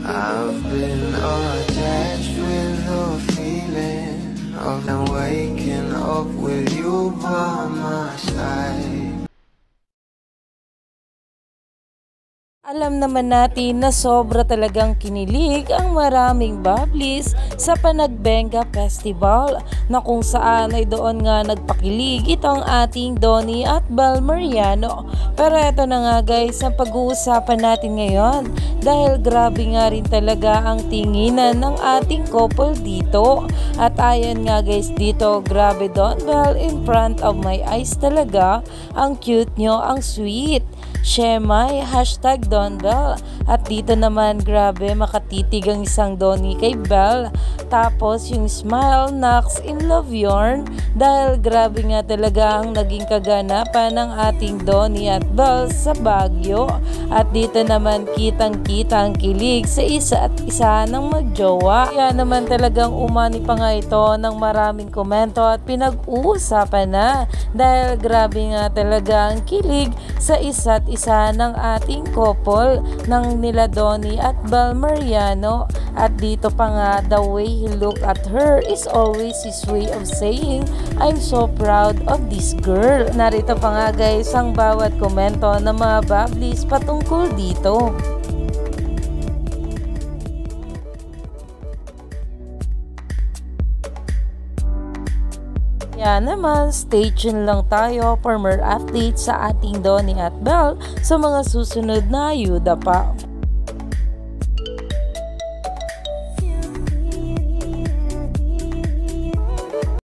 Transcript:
I've been attached with the feeling of waking up with you by my side. Alam naman natin na sobra talagang kinilig ang maraming Bablis sa Panagbenga Festival na kung saan ay doon nga nagpakilig itong ating Donnie at Bel Mariano. Pero eto na nga guys ang pag-uusapan natin ngayon dahil grabe nga rin talaga ang tinginan ng ating couple dito. At ayan nga guys dito, grabe Don Bel, in front of my eyes talaga, ang cute nyo, ang sweet. Shemay, hashtag Don Bel. At dito naman grabe makatitig ang isang Donnie kay Bel. Tapos yung smile knocks in love yarn dahil grabe nga talaga ang naging kaganapan ng ating Donnie at Bel sa Baguio. At dito naman kitang kita ang kilig sa isa at isa ng magjowa. Kaya naman talagang umani pa nga ito ng maraming komento at pinag-uusapan na dahil grabe nga talaga ang kilig sa isa't isa ng ating couple ng nila Donnie at Bel Mariano. At dito pa nga, the way he look at her is always his way of saying, I'm so proud of this girl. Narito pa nga guys ang bawat komento ng mga Bablis patungkol dito. Kaya naman, stay tuned lang tayo for more updates sa ating Donnie at Bel sa mga susunod na ayuda pa.